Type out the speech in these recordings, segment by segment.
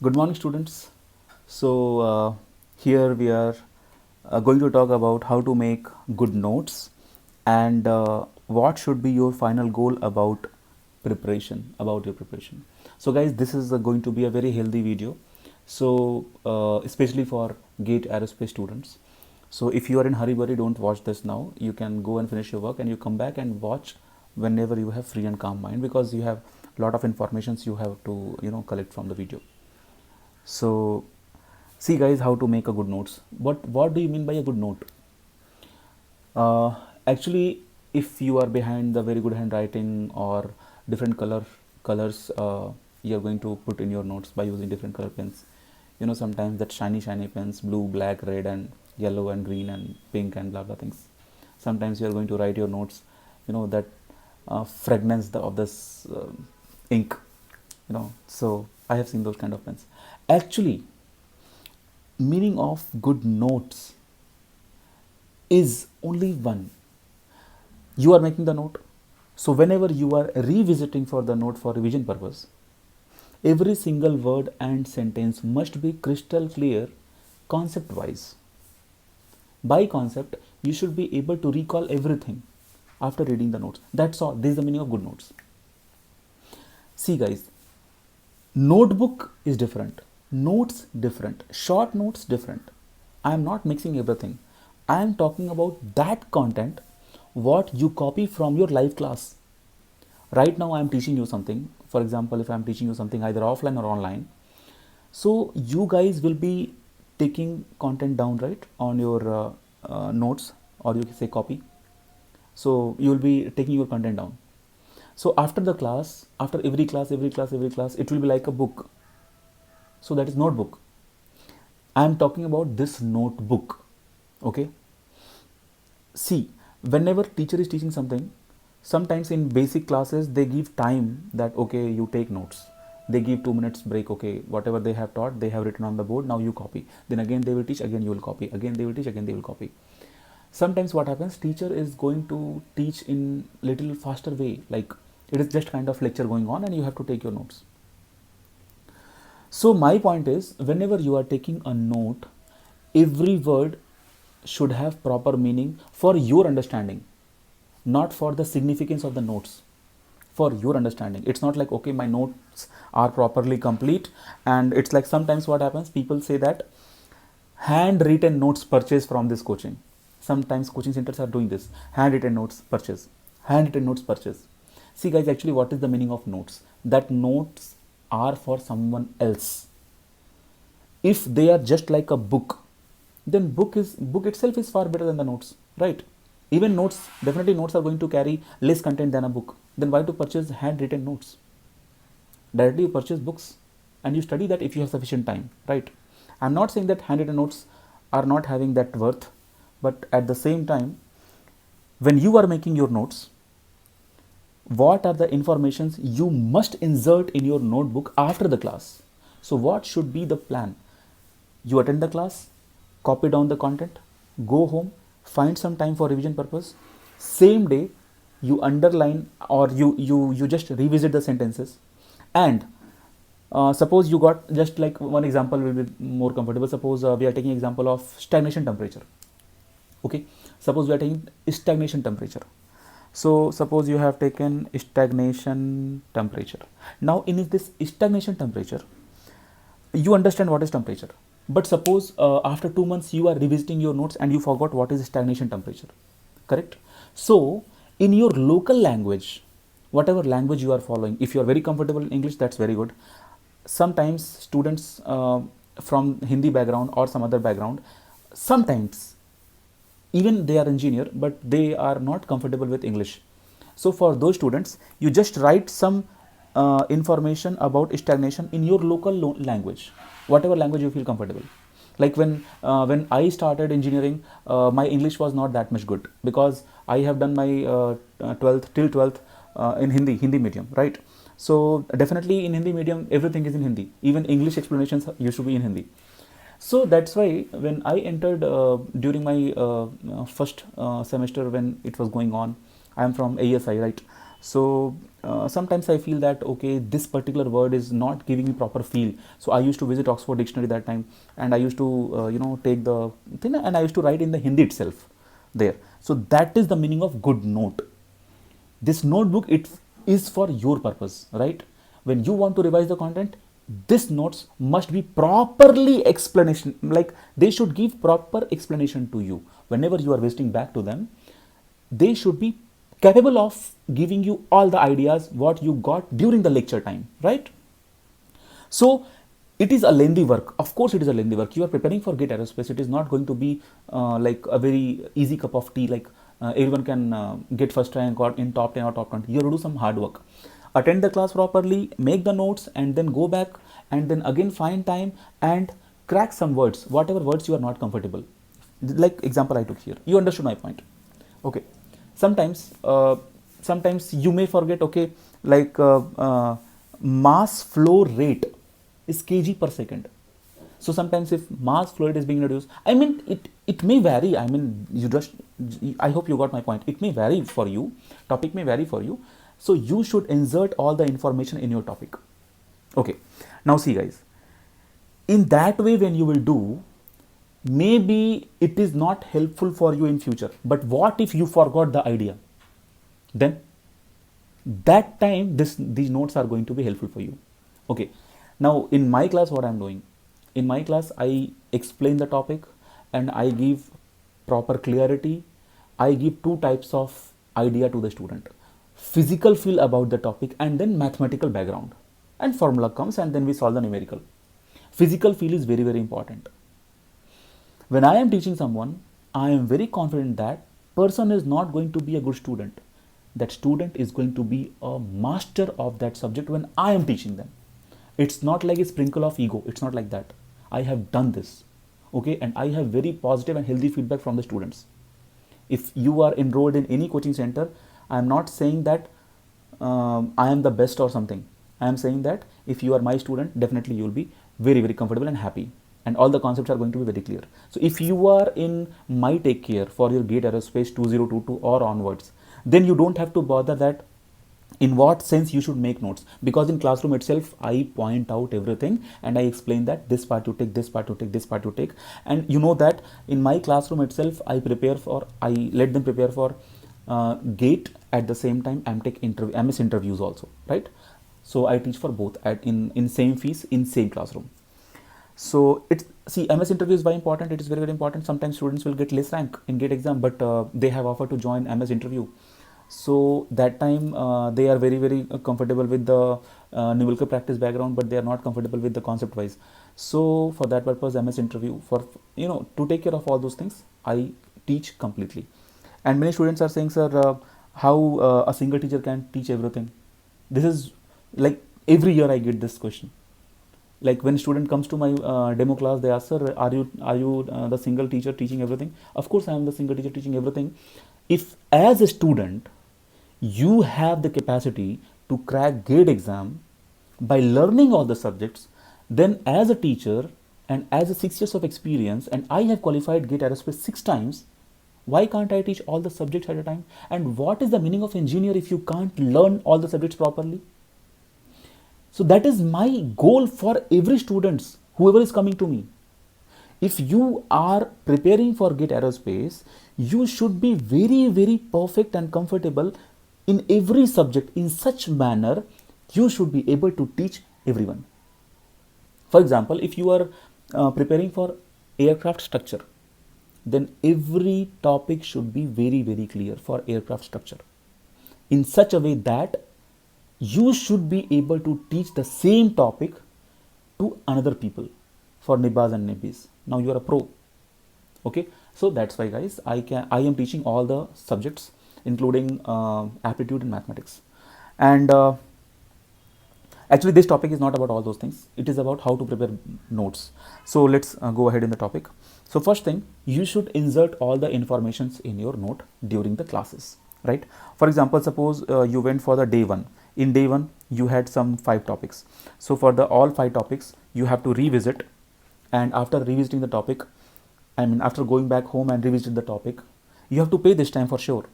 Good morning, students. Here we are going to talk about how to make good notes and what should be your final goal about about your preparation. So, guys, this is going to be a very healthy video. Especially for GATE aerospace students. So, if you are in hurry, don't watch this now. You can go and finish your work and you come back and watch whenever you have free and calm mind, because you have a lot of informations you have to collect from the video. So, see, guys, how to make a good notes. What do you mean by a good note? Actually, if you are behind the very good handwriting or different colors, you're going to put in your notes by using different color pens. Sometimes that shiny pens, blue, black, red, and yellow, and green, and pink, and blah blah things. Sometimes you are going to write your notes. That fragrance of this ink. So I have seen those kind of pens. Actually, meaning of good notes is only one. You are making the note. So whenever you are revisiting for the note for revision purpose, every single word and sentence must be crystal clear concept wise. By concept, you should be able to recall everything after reading the notes. That's all. This is the meaning of good notes. See, guys, notebook is different, notes different, short notes different. I am not mixing everything. I am talking about that content what you copy from your live class. Right now I am teaching you something. For example, if I am teaching you something either offline or online, so you guys will be taking content down, right, on your notes, or you can say copy. So you will be taking your content down. So after the class, after every class, it will be like a book. So that is notebook. I am talking about this notebook. Okay. See, whenever teacher is teaching something, sometimes in basic classes they give time that okay, you take notes. They give 2 minutes break. Okay, whatever they have taught, they have written on the board. Now you copy. Then again they will teach. Again you will copy. Again they will teach. Again they will copy. Sometimes what happens, teacher is going to teach in little faster way, like it is just kind of lecture going on and you have to take your notes. So my point is, whenever you are taking a note, every word should have proper meaning for your understanding, not for the significance of the notes, for your understanding. It's not like okay, my notes are properly complete, and it's like sometimes what happens, people say that handwritten notes purchased from this coaching. Sometimes coaching centers are doing this, handwritten notes purchase, handwritten notes purchase. See, guys, actually what is the meaning of notes? That notes are for someone else. If they are just like a book, then book itself is far better than the notes, right? Even notes, definitely notes are going to carry less content than a book. Then why to purchase handwritten notes? Directly you purchase books and you study that if you have sufficient time, right? I'm not saying that handwritten notes are not having that worth, but at the same time, when you are making your notes, what are the informations you must insert in your notebook after the class? So what should be the plan? You attend the class, copy down the content, go home, find some time for revision purpose. Same day, you underline or you just revisit the sentences. And suppose you got just like one example will be more comfortable. Suppose we are taking example of stagnation temperature. Okay, suppose we are taking stagnation temperature. So suppose you have taken stagnation temperature. Now in this stagnation temperature, you understand what is temperature. But suppose after 2 months you are revisiting your notes and you forgot what is stagnation temperature, correct? So in your local language, whatever language you are following, if you are very comfortable in English, that's very good. Sometimes students from Hindi background or some other background, sometimes even they are engineer but they are not comfortable with English. So for those students, you just write some information about stagnation in your local language, whatever language you feel comfortable. Like when I started engineering, my English was not that much good because I have done my 12th till 12th in Hindi medium, right? So definitely in Hindi medium everything is in Hindi, even English explanations used to be in Hindi. So that's why when I entered during my first semester when it was going on, I am from ASI, right? So sometimes I feel that okay, this particular word is not giving me proper feel. So I used to visit Oxford Dictionary that time, and I used to take the thing, and I used to write in the Hindi itself there. So that is the meaning of good note. This notebook, it is for your purpose, right? When you want to revise the content, this notes must be properly explanation, like they should give proper explanation to you. Whenever you are visiting back to them, they should be capable of giving you all the ideas what you got during the lecture time, right? So it is a lengthy work. Of course, it is a lengthy work. You are preparing for GATE Aerospace. It is not going to be like a very easy cup of tea. Like everyone can get first try and got in top 10 or top 20. You have to do some hard work. Attend the class properly, make the notes, and then go back and then again find time and crack some words, whatever words you are not comfortable. Like example I took here. You understood my point. Okay. Sometimes you may forget. Okay, like mass flow rate is kg per second. So sometimes if mass flow rate is being reduced, I mean it may vary. I mean I hope you got my point. It may vary for you. Topic may vary for you. So you should insert all the information in your topic. Okay. Now see guys, in that way when you will do, maybe it is not helpful for you in future. But what if you forgot the idea? Then that time these notes are going to be helpful for you. Okay. Now in my class, what I'm doing, in my class I explain the topic and I give proper clarity. I give two types of idea to the student: physical feel about the topic and then mathematical background, and formula comes and then we solve the numerical. Physical feel is very, very important. When I am teaching someone, I am very confident that person is not going to be a good student. That student is going to be a master of that subject when I am teaching them. It's not like a sprinkle of ego. It's not like that. I have done this. Okay, and I have very positive and healthy feedback from the students. If you are enrolled in any coaching center, I am not saying that I am the best or something. I am saying that if you are my student, definitely you will be very, very comfortable and happy. And all the concepts are going to be very clear. So if you are in my take care for your GATE Aerospace 2022 or onwards, then you don't have to bother that in what sense you should make notes, because in classroom itself I point out everything and I explain that this part you take, this part you take, this part you take. And you know that in my classroom itself I let them prepare for GATE at the same time MS interviews also, right? So I teach for both in same fees in same classroom. So MS interview is very important. It is very, very important. Sometimes students will get less rank in GATE exam, but they have offered to join MS interview. So that time they are very, very comfortable with the numerical practice background, but they are not comfortable with the concept wise. So for that purpose, MS interview, for to take care of all those things, I teach completely. And many students are saying, sir, how a single teacher can teach everything? This is like every year I get this question. Like when student comes to my demo class, they ask, sir, are you the single teacher teaching everything? Of course I am the single teacher teaching everything. If as a student you have the capacity to crack GATE exam by learning all the subjects, then as a teacher and as a 6 years of experience, and I have qualified GATE Aerospace 6 times, why can't I teach all the subjects at a time? And what is the meaning of engineer if you can't learn all the subjects properly? So that is my goal for every students, whoever is coming to me. If you are preparing for GATE Aerospace, you should be very, very perfect and comfortable in every subject in such manner you should be able to teach everyone. For example, if you are preparing for aircraft structure, then every topic should be very, very clear for aircraft structure in such a way that you should be able to teach the same topic to another people for NIBAS and NIBIS. Now you are a pro. Okay, so that's why guys, I am teaching all the subjects including aptitude and mathematics. And actually this topic is not about all those things. It is about how to prepare notes. So let's go ahead in the topic. So first thing, you should insert all the informations in your note during the classes, right? For example, suppose you went for the day 1. In day 1 you had some 5 topics. So for the all 5 topics you have to revisit, and after revisiting the topic, after going back home and revisiting the topic, you have to pay this time for sure.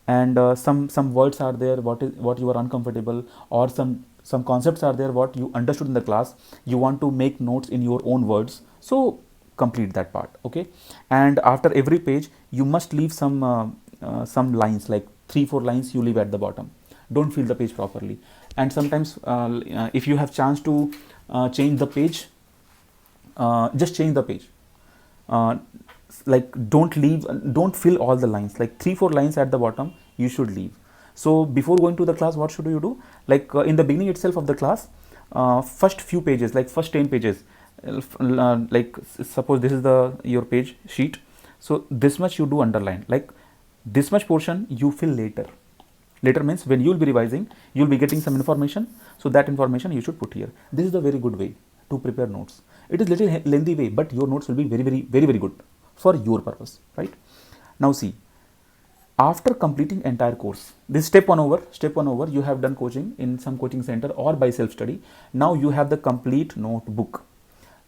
and some words are there what you are uncomfortable, or some concepts are there what you understood in the class, you want to make notes in your own words, so complete that part. Okay, and after every page you must leave some lines, like 3-4 lines you leave at the bottom. Don't fill the page properly. And sometimes if you have chance to change the page, just change the page. Like don't fill all the lines, like 3-4 lines at the bottom you should leave. So before going to the class, what should you do? Like in the beginning itself of the class, first few pages, like first 10 pages, like suppose this is the your page sheet, so this much you do underline, like this much portion you fill later. Later means when you will be revising, you will be getting some information, so that information you should put here. This is the very good way to prepare notes. It is little lengthy way, but your notes will be very good for your purpose, right? Now see, after completing entire course, this step one over, you have done coaching in some coaching center or by self study. Now you have the complete notebook.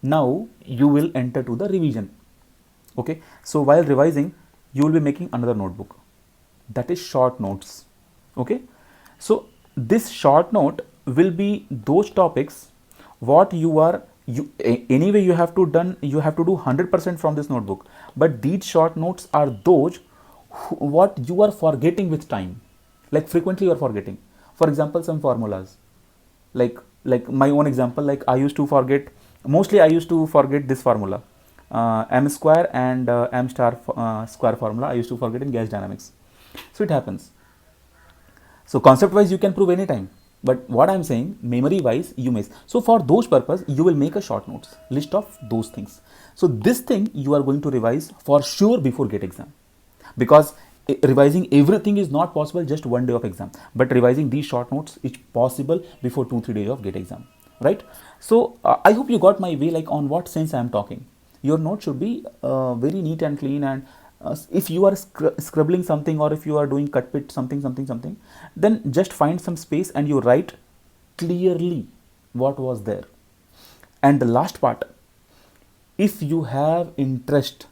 Now you will enter to the revision. Okay, so while revising you will be making another notebook, that is short notes. Okay, so this short note will be those topics what anyway you have to do 100% from this notebook, but these short notes are those what you are forgetting with time, like frequently you are forgetting. For example, some formulas, like my own example, like I used to forget this formula, m square and m star square formula I used to forget in gas dynamics. So it happens. So concept wise you can prove anytime, but what I'm saying, memory wise you miss. So for those purpose you will make a short notes list of those things. So this thing you are going to revise for sure before GATE exam, because revising everything is not possible just one day of exam, but revising these short notes is possible before 2-3 days of GATE exam, right? So I hope you got my way, like on what sense I am talking. Your note should be very neat and clean, and if you are scribbling something, or if you are doing cut pit something, then just find some space and you write clearly what was there. And the last part, if you have interest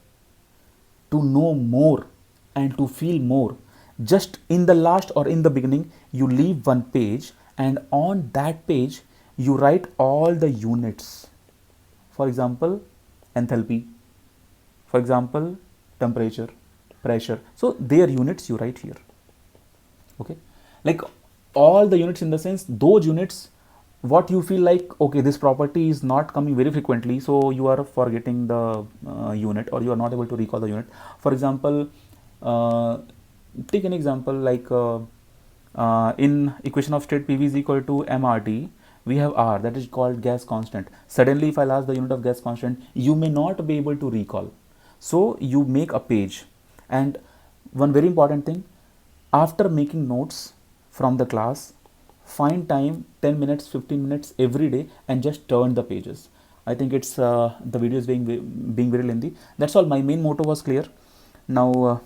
to know more and to feel more, just in the last or in the beginning you leave one page, and on that page you write all the units. For example, enthalpy, for example, temperature, pressure, so their units you write here. Okay, like all the units, in the sense those units what you feel like, okay, this property is not coming very frequently, so you are forgetting the unit, or you are not able to recall the unit. For example, take an example like in equation of state PV is equal to mRT, we have R, that is called gas constant. Suddenly if I'll ask the unit of gas constant, you may not be able to recall, so you make a page. And one very important thing, after making notes from the class, find time 10 minutes 15 minutes every day and just turn the pages. I think it's the video is being very lengthy. That's all. My main motto was clear. Now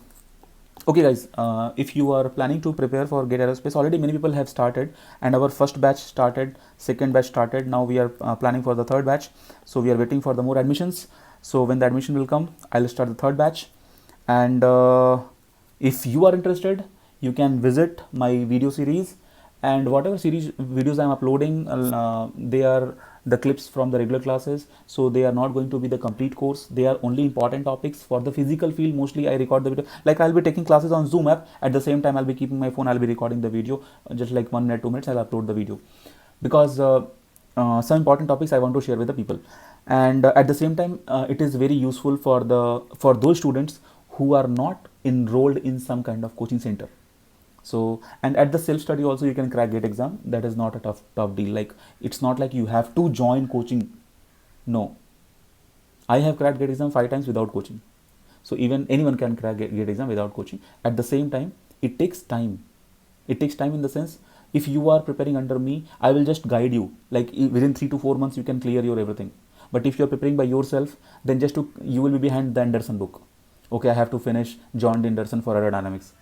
okay guys, if you are planning to prepare for GATE Aerospace, already many people have started, and our first batch started, second batch started, now we are planning for the third batch, so we are waiting for the more admissions. So when the admission will come, I'll start the third batch. And if you are interested, you can visit my video series, and whatever series videos I am uploading, they are the clips from the regular classes, so they are not going to be the complete course. They are only important topics for the physical field. Mostly I record the video, like I'll be taking classes on Zoom app, at the same time I'll be keeping my phone, I'll be recording the video, just like 1 minute 2 minutes I'll upload the video, because some important topics I want to share with the people. And at the same time it is very useful for those students who are not enrolled in some kind of coaching center. So, and at the self study also you can crack GATE exam. That is not a tough deal. Like it's not like you have to join coaching. No, I have cracked GATE exam 5 times without coaching. So even anyone can crack GATE exam without coaching. At the same time, it takes time. It takes time in the sense, if you are preparing under me, I will just guide you. Like within 3 to 4 months you can clear your everything. But if you are preparing by yourself, then you will be behind the Anderson book. Okay, I have to finish John D. Anderson for aerodynamics.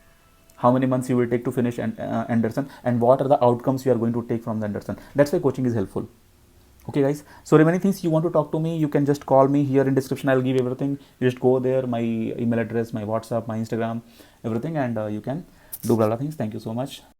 How many months you will take to finish Anderson, and what are the outcomes you are going to take from the Anderson? That's why coaching is helpful. Okay guys, so remaining things you want to talk to me, you can just call me. Here in description I'll give everything. You just go there, my email address, my WhatsApp, my Instagram, everything, and you can do blah blah things. Thank you so much.